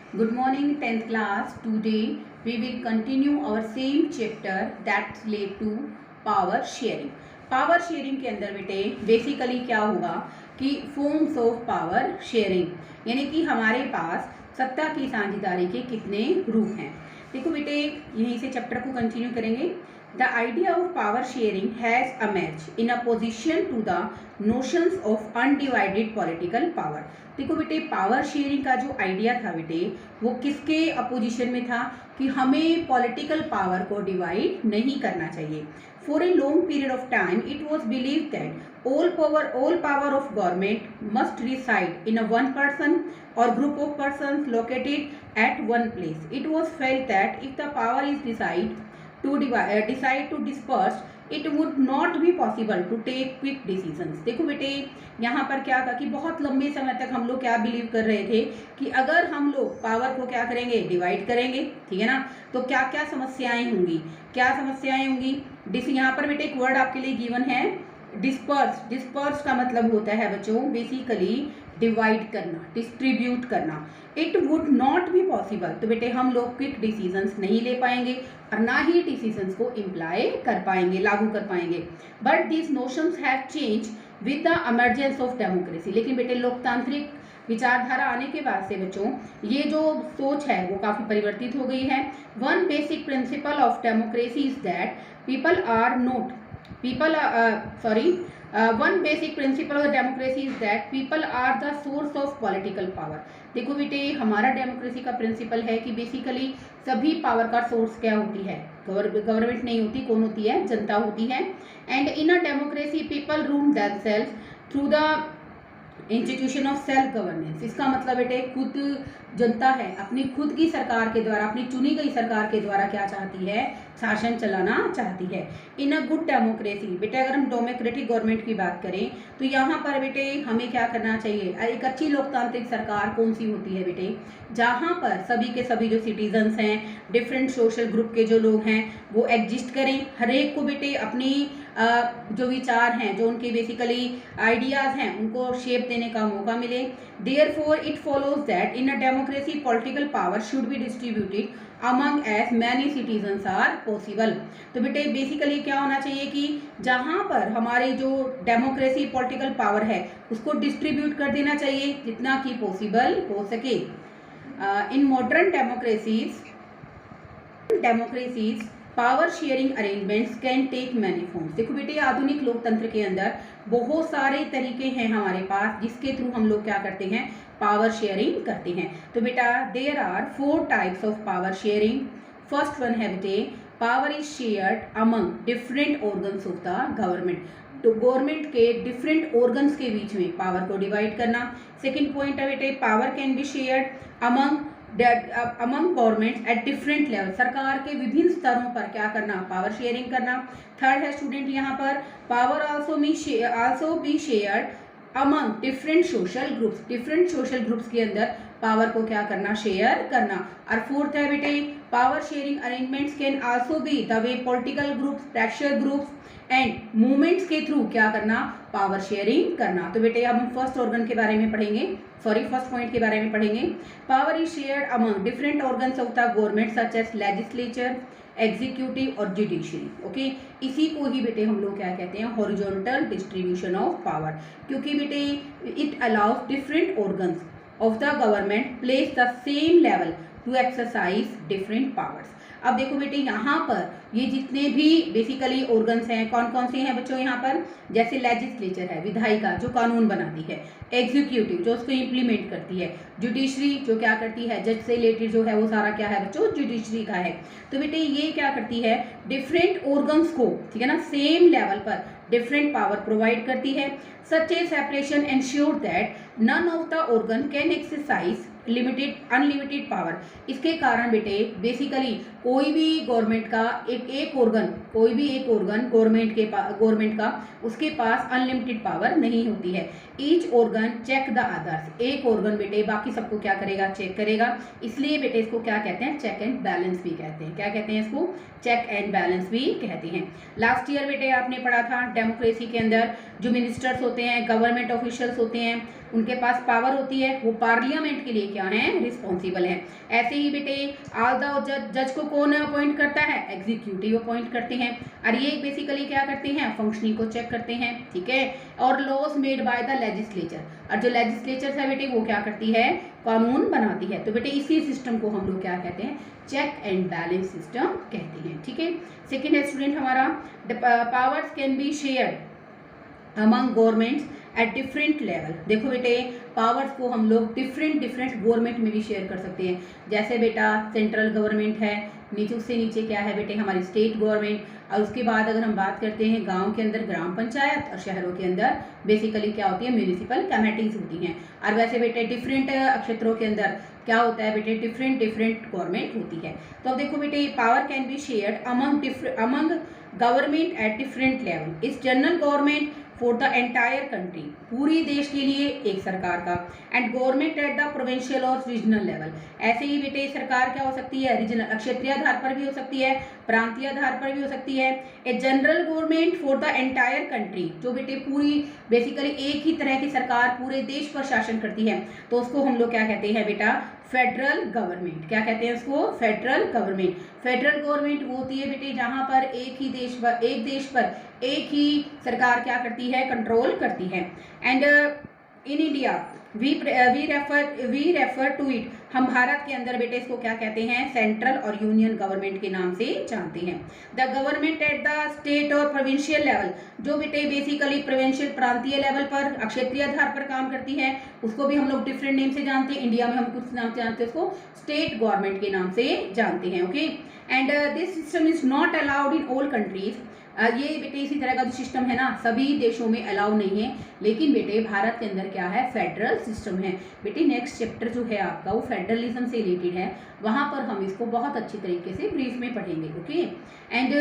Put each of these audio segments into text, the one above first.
Good morning 10th class. Today we will continue our same chapter that relate to power sharing. Power sharing के अंदर बेटे basically क्या होगा कि forms of power sharing यानी कि हमारे पास सत्ता की साझेदारी के कितने रूप हैं। देखो बेटे यहीं से चैप्टर को कंटिन्यू करेंगे। The idea of power sharing has emerged in opposition to the notions of undivided political power. देखो बेटे पावर शेयरिंग का जो आइडिया था बेटे वो किसके अपोजिशन में था कि हमें पॉलिटिकल पावर को डिवाइड नहीं करना चाहिए। For a long period of time it was believe that all power of government must reside in a one person or group of persons located at one place. It was felt that if the power is decide to disperse it would not be possible to take quick decisions. देखो बेटे यहाँ पर क्या था कि बहुत लंबे समय तक हम लोग क्या बिलीव कर रहे थे कि अगर हम लोग पावर को क्या करेंगे डिवाइड करेंगे, ठीक है ना, तो क्या क्या समस्याएं होंगी, यहाँ पर बेटे एक वर्ड आपके लिए गिवन है डिस्पर्स का मतलब होता है बच्चों बेसिकली डिवाइड करना, डिस्ट्रीब्यूट करना। It would not be possible, तो बेटे हम लोग क्विक डिसीजंस नहीं ले पाएंगे और ना ही डिसीजंस को इम्प्लाई कर पाएंगे, लागू कर पाएंगे। But this notions have change with the emergence of democracy. लेकिन बेटे लोकतांत्रिक विचारधारा आने के बाद से बच्चों ये जो सोच है वो काफी परिवर्तित हो गई है। One basic principle of democracy is that one basic principle of democracy is that people are the source of political power. देखो बेटे हमारा डेमोक्रेसी का प्रिंसिपल है कि बेसिकली सभी पावर का सोर्स क्या होती है, गवर्नमेंट नहीं होती, कौन होती है, जनता होती है। And in a democracy people rule themselves through the institution of self governance. इसका मतलब बेटे खुद जनता है अपनी खुद की सरकार के द्वारा, अपनी चुनी गई सरकार के द्वारा क्या चाहती है, शासन चलाना चाहती है। इन अ गुड डेमोक्रेसी बेटे अगर हम डेमोक्रेटिक गवर्नमेंट की बात करें तो यहाँ पर बेटे हमें क्या करना चाहिए, एक अच्छी लोकतांत्रिक सरकार कौन सी होती है बेटे, जहाँ पर सभी के सभी जो सिटीजन्स हैं, डिफरेंट सोशल ग्रुप के जो लोग हैं वो एग्जिस्ट करें, हर एक को बेटे अपनी जो विचार हैं, जो उनके बेसिकली आइडियाज हैं उनको शेप देने का मौका मिले। Therefore it follows that in a democracy political power should be distributed among as many citizens are possible. तो बेटे बेसिकली क्या होना चाहिए कि जहाँ पर हमारी जो डेमोक्रेसी पॉलिटिकल पावर है उसको डिस्ट्रीब्यूट कर देना चाहिए जितना कि पॉसिबल हो सके। In modern democracies power sharing arrangements can take many forms. देखो बेटे आधुनिक लोकतंत्र के अंदर बहुत सारे तरीके हैं हमारे पास जिसके थ्रू हम लोग क्या करते हैं, पावर शेयरिंग करते हैं। तो बेटा there are 4 types of power sharing. First one है बेटे power is shared among different organs of the government. तो गवर्नमेंट के डिफरेंट ऑर्गन्स के बीच में पावर को डिवाइड करना। सेकेंड पॉइंट है बेटे power can be shared among government at different level. सरकार के विभिन्न स्तरों पर क्या करना, पावर शेयरिंग करना। थर्ड है स्टूडेंट यहाँ पर power also be shared among different social groups. Different social groups के अंदर पावर को क्या करना, शेयर करना। और फोर्थ है बेटे power sharing arrangements can also be the way political groups, pressure groups and movements के थ्रू क्या करना, पावर शेयरिंग करना। तो बेटे हम फर्स्ट पॉइंट के बारे में पढ़ेंगे। Power is shared among different organs of the government such as legislature, executive और जुडिशरी। ओके, इसी को ही बेटे हम लोग क्या कहते हैं, हॉरिजॉन्टल डिस्ट्रीब्यूशन ऑफ पावर। क्योंकि बेटे it allows different organs of the government place the same level to exercise different powers. अब देखो बेटे यहाँ पर ये जितने भी बेसिकली ऑर्गन्स हैं कौन कौन से हैं बच्चों, यहाँ पर जैसे लेजिस्लेचर है, विधायिका जो कानून बनाती है, एग्जीक्यूटिव जो उसको इम्प्लीमेंट करती है, जुडिशरी जो क्या करती है, जज से रिलेटेड जो है वो सारा क्या है बच्चों, जुडिशरी का है। तो बेटे ये क्या करती है, डिफरेंट ऑर्गन्स को, ठीक है ना, सेम लेवल पर डिफरेंट पावर प्रोवाइड करती है। Such a separation ensure that none of the organ can exercise unlimited power. इसके कारण बेटे बेसिकली कोई भी गवर्नमेंट का एक ऑर्गन, कोई भी एक ऑर्गन गवर्नमेंट का उसके पास अनलिमिटेड पावर नहीं होती है। Each organ check the others, एक ऑर्गन बेटे बाकी सबको क्या करेगा, चेक करेगा। इसलिए बेटे इसको क्या कहते हैं, चेक एंड बैलेंस भी कहते हैं। क्या कहते हैं इसको, चेक एंड बैलेंस भी कहते हैं। लास्ट ईयर बेटे आपने पढ़ा था डेमोक्रेसी के अंदर जो मिनिस्टर्स होते हैं, गवर्नमेंट ऑफिशियल्स होते हैं, उनके पास पावर होती है, वो पार्लियामेंट के लिए क्या है, रिस्पॉन्सिबल है। ऐसे ही बेटे ऑल द जज को कौन अपॉइंट करता है, एग्जीक्यूटिव अपॉइंट करते हैं, और ये बेसिकली क्या करते हैं, फंक्शनिंग को चेक करते हैं, ठीक है। और laws made by the legislature, और जो लेजिस्लेचर है बेटे वो क्या करती है, कानून बनाती है। तो बेटे इसी सिस्टम को हम लोग क्या कहते हैं, चेक एंड बैलेंस सिस्टम कहते हैं, ठीक है। सेकेंड है स्टूडेंट हमारा, powers can be shared among governments eight different level. देखो बेटे पावर्स को हम लोग डिफरेंट गवर्नमेंट में भी शेयर कर सकते हैं। जैसे बेटा सेंट्रल गवर्नमेंट है, नीचे उससे नीचे क्या है बेटे हमारी स्टेट गवर्नमेंट, और उसके बाद अगर हम बात करते हैं गांव के अंदर ग्राम पंचायत, और शहरों के अंदर बेसिकली क्या होती है, म्यूनिसिपल कमेटीज होती हैं। और वैसे बेटे डिफरेंट क्षेत्रों के अंदर क्या होता है बेटे, डिफरेंट गवर्नमेंट होती है। तो अब देखो बेटे power can be shared among government at different level. इस general government for the entire country, पूरी देश के लिए एक सरकार का, and government at the provincial और रीजनल लेवल। ऐसे ही बेटे सरकार क्या हो सकती है, रीजनल क्षेत्रीय आधार पर भी हो सकती है, प्रांतीय आधार पर भी हो सकती है। A general government for the entire country, जो बेटे पूरी बेसिकली एक ही तरह की सरकार पूरे देश पर शासन करती है, तो उसको हम लोग क्या कहते हैं बेटा, फेडरल गवर्नमेंट। क्या कहते हैं उसको, फेडरल गवर्नमेंट। फेडरल गवर्नमेंट वो होती है बेटे जहां पर एक देश पर एक ही सरकार क्या करती है, कंट्रोल करती है। And in India we refer to it, हम भारत के अंदर बेटे इसको क्या कहते हैं, सेंट्रल और यूनियन गवर्नमेंट के नाम से जानते हैं। The government at the state और प्रोविंशियल लेवल, जो बेटे बेसिकली प्रोविंशियल प्रांतीय लेवल पर क्षेत्रीय आधार पर काम करती है, उसको भी हम लोग डिफरेंट नेम से जानते हैं। इंडिया में हम कुछ नाम से जानते हैं, उसको स्टेट गवर्नमेंट के नाम से जानते हैं, okay. And this system is not allowed in all countries. ये बेटे इसी तरह का जो सिस्टम है ना, सभी देशों में अलाउ नहीं है, लेकिन बेटे भारत के अंदर क्या है, फेडरल सिस्टम है। बेटे नेक्स्ट चैप्टर जो है आपका वो फेडरलिज्म से रिलेटेड है, वहां पर हम इसको बहुत अच्छी तरीके से ब्रीफ में पढ़ेंगे, okay. And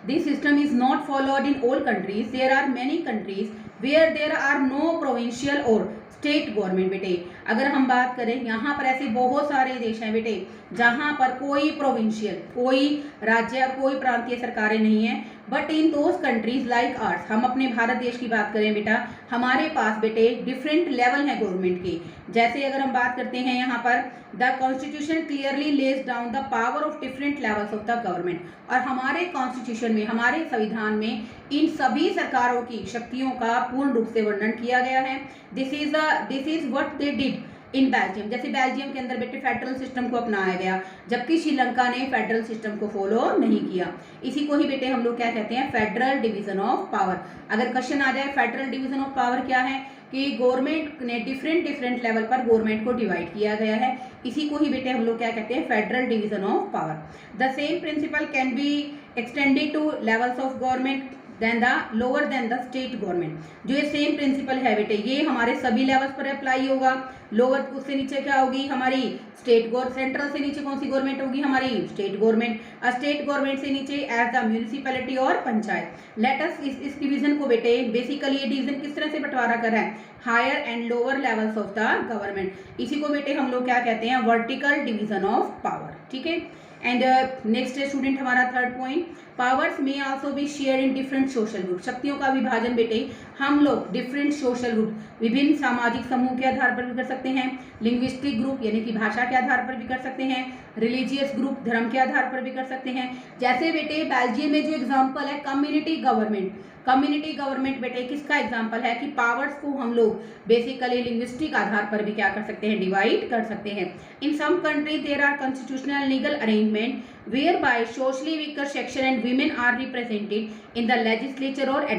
this system is not followed in all countries, there are many countries where there are no provincial और स्टेट गवर्नमेंट। बेटे अगर हम बात करें, यहाँ पर ऐसे बहुत सारे देश हैं बेटे जहाँ पर कोई प्रोविंशियल, कोई राज्य और कोई प्रांतीय सरकारें नहीं है, but in those countries like ours, हम अपने भारत देश की बात करें बेटा, हमारे पास बेटे डिफरेंट लेवल हैं गवर्नमेंट के। जैसे अगर हम बात करते हैं यहाँ पर, the constitution clearly lays down the power of different levels of the government, और हमारे कॉन्स्टिट्यूशन में, हमारे संविधान में इन सभी सरकारों की शक्तियों का पूर्ण रूप से वर्णन किया गया है। This is what they did in Belgium. जैसे बेल्जियम के अंदर बेटे फेडरल सिस्टम को अपनाया गया, जबकि श्रीलंका ने फेडरल सिस्टम को फॉलो नहीं किया। इसी को ही बेटे हम लोग क्या कहते हैं, फेडरल डिवीजन ऑफ पावर। अगर क्वेश्चन आ जाए फेडरल डिवीजन ऑफ पावर क्या है, कि गवर्नमेंट ने डिफरेंट लेवल पर गवर्नमेंट को डिवाइड किया गया है, इसी को ही बेटे हम लोग क्या कहते हैं, federal division of power. The same principle can be extended to levels of government then the lower then the state government. जो ये सेम प्रिंसिपल है बेटे, ये हमारे सभी लेवल्स पर अप्लाई होगा। लोअर उससे नीचे क्या होगी, हमारी स्टेट गवर्नमेंट, सेंट्रल से नीचे कौन सी गवर्नमेंट होगी, हमारी स्टेट गवर्नमेंट, और स्टेट गवर्नमेंट से नीचे एज द म्यूनिसिपैलिटी और पंचायत। लेट अस इस डिवीजन को बेटे, बेसिकली ये डिवीजन किस तरह से बंटवारा कर रहा है, higher and lower levels of the government. इसी को बेटे हम लोग क्या कहते हैं, वर्टिकल डिवीजन ऑफ पावर, ठीक है। एंड नेक्स्ट स्टूडेंट हमारा थर्ड पॉइंट, पावर्स में also be share in different social group. शक्तियों का विभाजन बेटे हम लोग डिफरेंट सोशल ग्रुप, विभिन्न सामाजिक समूह के आधार पर भी कर सकते हैं, लिंग्विस्टिक ग्रुप यानी कि भाषा के आधार पर भी कर सकते हैं, रिलीजियस ग्रुप धर्म के आधार पर भी कर सकते हैं। जैसे बेटे बेल्जियम में जो एग्जाम्पल है कम्युनिटी गवर्नमेंट, कम्युनिटी गवर्नमेंट बेटे किसका एग्जाम्पल है, कि पावर्स को हम लोग बेसिकली लिंग्विस्टिक आधार पर भी क्या कर सकते हैं, डिवाइड कर सकते हैं। In some country there are constitutional legal arrangement where by socially weaker section and women are represented in the legislature और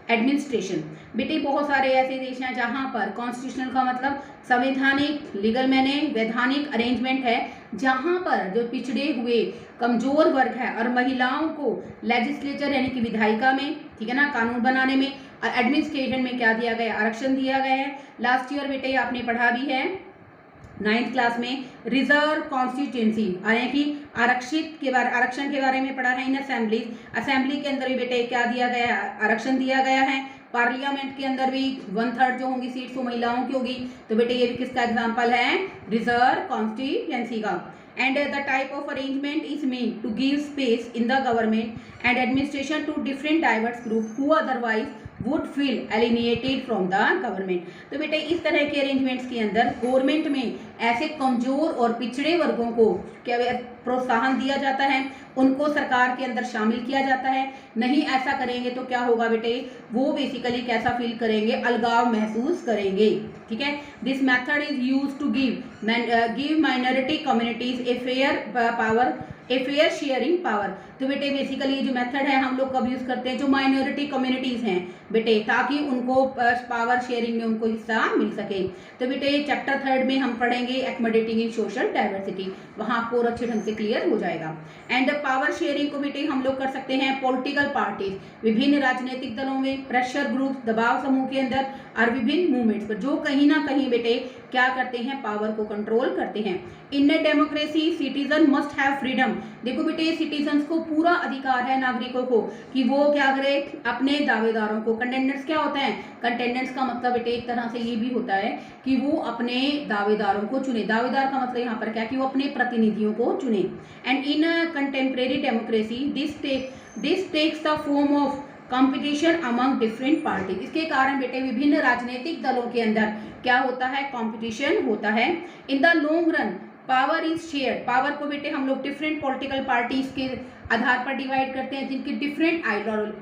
एडमिनिस्ट्रेशन। बेटे बहुत सारे ऐसे देश हैं जहां पर कॉन्स्टिट्यूशनल का मतलब संवैधानिक, लीगल मैंने वैधानिक अरेंजमेंट है, जहां पर जो पिछड़े हुए कमजोर वर्ग है और महिलाओं को लेजिस्लेचर यानी कि विधायिका में, ठीक है ना, कानून बनाने में, और एडमिनिस्ट्रेशन में क्या दिया गया, आरक्षण दिया गया है। लास्ट ईयर बेटे आपने पढ़ा भी है 9th क्लास में रिजर्व कॉन्स्टिट्यूंसी यानी कि आरक्षण के बारे में पढ़ा है इन असेंबली के अंदर भी बेटे क्या दिया गया है, आरक्षण दिया गया है। पार्लियामेंट के अंदर भी 1/3 जो होंगी सीट्स वो महिलाओं की होगी। तो बेटे ये भी किसका एग्जाम्पल है, रिजर्व कॉन्स्टिट्यूंसी का। And the type of arrangement is meant to give space in the government and administration to different diverse group who otherwise would feel alienated from the government। तो बेटे इस तरह के अरेंजमेंट्स के अंदर government में ऐसे कमजोर और पिछड़े वर्गों को क्या प्रोत्साहन दिया जाता है, उनको सरकार के अंदर शामिल किया जाता है। नहीं ऐसा करेंगे तो क्या होगा बेटे, वो बेसिकली कैसा फील करेंगे, अलगाव महसूस करेंगे। ठीक है, this method is use to give minority communities a fair sharing power. तो बेटे बेसिकली ये जो मेथड है हम लोग कब यूज करते हैं, जो माइनॉरिटी कम्युनिटीज हैं बेटे, ताकि उनको पावर शेयरिंग में उनको हिस्सा मिल सके। तो बेटे चैप्टर 3 में हम पढ़ेंगे एक्मोडेटिंग इन सोशल डाइवर्सिटी, वहां आपको और अच्छे ढंग से क्लियर हो जाएगा। एंड पावर शेयरिंग को बेटे हम लोग कर सकते हैं पॉलिटिकल पार्टीज, विभिन्न राजनीतिक दलों में, प्रेशर ग्रुप, दबाव समूह के अंदर और विभिन्न मूवमेंट्स पर, जो कहीं ना कहीं बेटे क्या करते हैं, पावर को कंट्रोल करते हैं। In democracy citizen must have freedom. देखो बेटे सिटीजन्स को पूरा अधिकार है, नागरिकों को, कि वो क्या करे, अपने दावेदारों को, कंटेंडेंट्स क्या होता है, कंटेंडेंट्स का मतलब बेटे एक तरह से ये भी होता है कि वो अपने दावेदारों को चुने। दावेदार का मतलब यहाँ पर क्या, कि वो अपने प्रतिनिधियों को चुने। And in contemporary democracy this takes the form of competition among different party. इसके कारण बेटे विभिन्न राजनीतिक दलों के अंदर क्या होता है, कंपटीशन होता है। In the long run power is shared. Power को बेटे हम लोग डिफरेंट पॉलिटिकल पार्टीज के आधार पर डिवाइड करते हैं, जिनकी डिफरेंट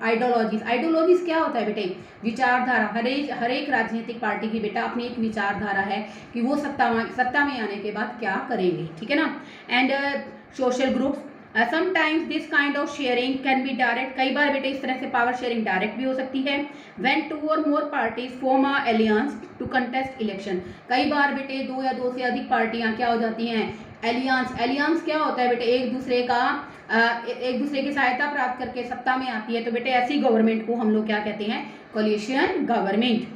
आइडियोलॉजीज क्या होता है बेटे, विचारधारा। हर एक राजनीतिक पार्टी की बेटा अपनी एक विचारधारा है कि वो सत्ता में आने के बाद क्या करेंगे। ठीक है ना। And social groups, sometimes this kind of sharing can be direct. कई बार बेटे इस तरह से पावर शेयरिंग डायरेक्ट भी हो सकती है। व्हेन 2 और more parties form a alliance to contest election. कई बार बेटे 2 या 2 से अधिक पार्टियां क्या हो जाती हैं, एलियंस क्या होता है बेटे, एक दूसरे की सहायता प्राप्त करके सत्ता में आती है। तो बेटे ऐसी गवर्नमेंट को हम लोग क्या कहते हैं, coalition government.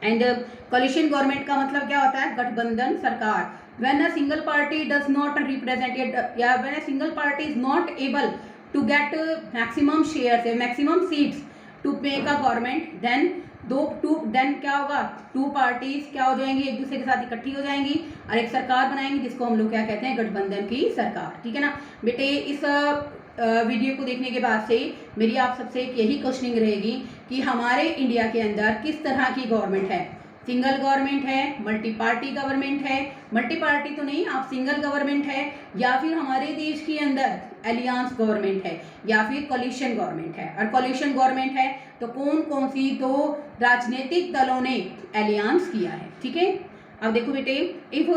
And coalition government का मतलब क्या होता है, गठबंधन सरकार। when a single party does not represented when a single party is not able to get maximum shares maximum seats to make a government, then क्या होगा, 2 पार्टीज क्या हो जाएंगी, एक दूसरे के साथ इकट्ठी हो जाएंगी और एक सरकार बनाएंगी, जिसको हम लोग क्या कहते हैं, गठबंधन की सरकार। ठीक है ना बेटे। इस वीडियो को देखने के बाद से मेरी आप सबसे एक यही क्वेश्चनिंग रहेगी कि हमारे इंडिया के अंदर किस तरह की गवर्नमेंट है, सिंगल गवर्नमेंट है, मल्टी पार्टी गवर्नमेंट है, मल्टी पार्टी तो नहीं, आप सिंगल गवर्नमेंट है, या फिर हमारे देश के अंदर एलियंस गवर्नमेंट है, या फिर कोलिशन गवर्नमेंट है। और कोलिशन गवर्नमेंट है तो कौन कौन सी 2 राजनीतिक दलों ने एलियंस किया है। ठीक है, अब देखो बेटे, if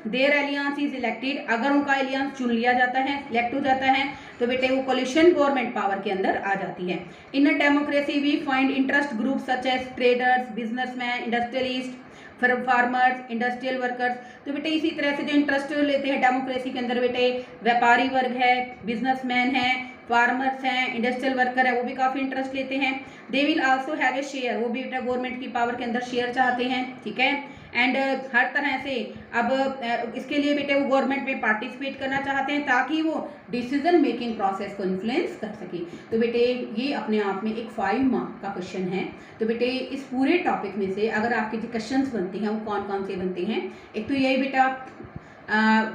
their alliance is elected, अगर उनका एलियंस चुन लिया जाता है, सिलेक्ट हो जाता है, तो बेटे वो कोलिशन गवर्नमेंट पावर के अंदर आ जाती है। In a democracy we find interest group such as traders, businessman, industrialist, farmers, industrial workers. तो बेटे इसी तरह से जो इंटरेस्ट लेते हैं डेमोक्रेसी के अंदर बेटे, व्यापारी वर्ग है, बिजनेसमैन है, फार्मर्स हैं, इंडस्ट्रियल वर्कर है, वो भी काफ़ी इंटरेस्ट लेते हैं। They will also have a share, वो भी बेटा गवर्नमेंट की पावर के अंदर शेयर चाहते हैं। ठीक है। एंड हर तरह से अब इसके लिए बेटे वो गवर्नमेंट में पार्टिसिपेट करना चाहते हैं, ताकि वो डिसीजन मेकिंग प्रोसेस को इन्फ्लुएंस कर सके। तो बेटे ये अपने आप में एक 5 मार्क का क्वेश्चन है। तो बेटे इस पूरे टॉपिक में से अगर आपके जो क्वेश्चन बनते हैं वो कौन कौन से बनते हैं, एक तो यही बेटा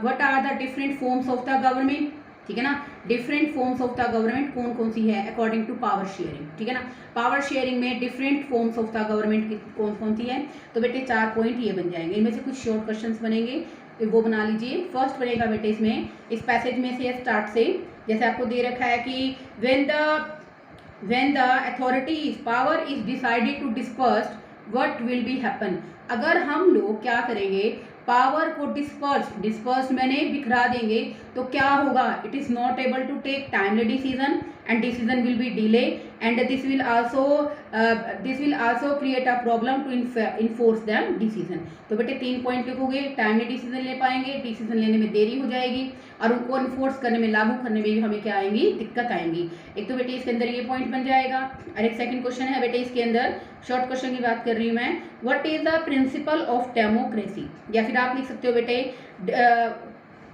what are the different forms of the government. ठीक है ना, different forms of the government कौन कौन सी है अकॉर्डिंग टू पावर शेयरिंग। ठीक है ना, पावर शेयरिंग में different forms of the government कौन कौन सी है। तो बेटे 4 पॉइंट ये बन जाएंगे, इनमें से कुछ शॉर्ट क्वेश्चंस बनेंगे तो वो बना लीजिए। फर्स्ट बनेगा बेटे इसमें इस पैसेज में से स्टार्ट से, जैसे आपको दे रखा है कि when the authorities power is decided to disperse what will be happen। अगर हम लोग क्या करेंगे, पावर को डिस्पर्स मैंने बिखरा देंगे, तो क्या होगा, it is not able to take timely decision and decision will be delay, and this will also create a problem to enforce them decision। तो बेटे 3 पॉइंट लिखोगे, टाइमली डिसीजन ले पाएंगे, डिसीजन लेने में देरी हो जाएगी और उनको इन्फोर्स करने में, लागू करने में भी हमें क्या आएंगी, दिक्कत आएंगी। एक तो बेटे इसके अंदर ये पॉइंट बन जाएगा। और एक सेकंड क्वेश्चन है बेटे इसके अंदर, शॉर्ट क्वेश्चन की बात कर रही हूँ मैं, what is the principle of democracy, या फिर आप लिख सकते हो बेटे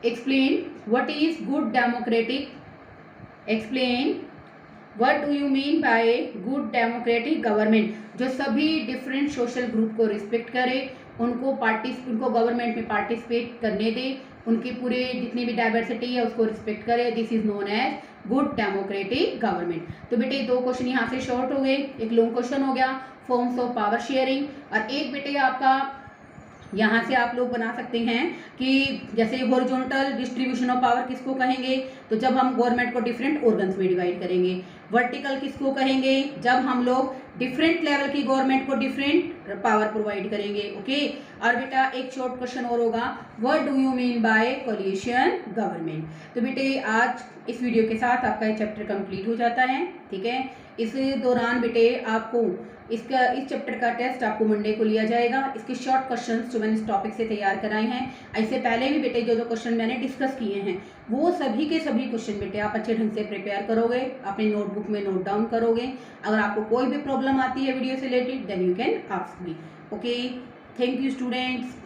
explain what is good democratic, explain what do you mean by good democratic government, जो सभी डिफरेंट सोशल ग्रुप को रिस्पेक्ट करे, उनको गवर्नमेंट में पार्टिसिपेट करने दे, उनकी पूरे जितनी भी डाइवर्सिटी है उसको रिस्पेक्ट करे, this is known as good democratic government. तो बेटे 2 क्वेश्चन यहाँ से शॉर्ट हो गए, एक लॉन्ग क्वेश्चन हो गया फॉर्म्स ऑफ पावर शेयरिंग, और एक बेटे आपका यहाँ से आप लोग बना सकते हैं कि जैसे हॉरिजॉन्टल डिस्ट्रीब्यूशन ऑफ पावर किसको कहेंगे, तो जब हम गवर्नमेंट को डिफरेंट ऑर्गन्स में डिवाइड करेंगे। वर्टिकल किसको कहेंगे, जब हम लोग डिफरेंट लेवल की गवर्नमेंट को डिफरेंट पावर प्रोवाइड करेंगे। ओके, और बेटा एक शॉर्ट क्वेश्चन और होगा, what do you mean by coalition government. तो बेटे आज इस वीडियो के साथ आपका ये चैप्टर कंप्लीट हो जाता है, ठीक है। इस दौरान बेटे आपको इस चैप्टर का टेस्ट आपको मंडे को लिया जाएगा। इसके शॉर्ट क्वेश्चंस जो मैंने इस टॉपिक से तैयार कराए हैं, इससे पहले भी बेटे जो क्वेश्चन मैंने डिस्कस किए हैं वो सभी के सभी क्वेश्चन बेटे आप अच्छे ढंग से प्रिपेयर करोगे, अपने नोटबुक में नोट डाउन करोगे। अगर आपको कोई भी प्रॉब्लम आती है वीडियो से related, then you can ask me. Okay, thank you students.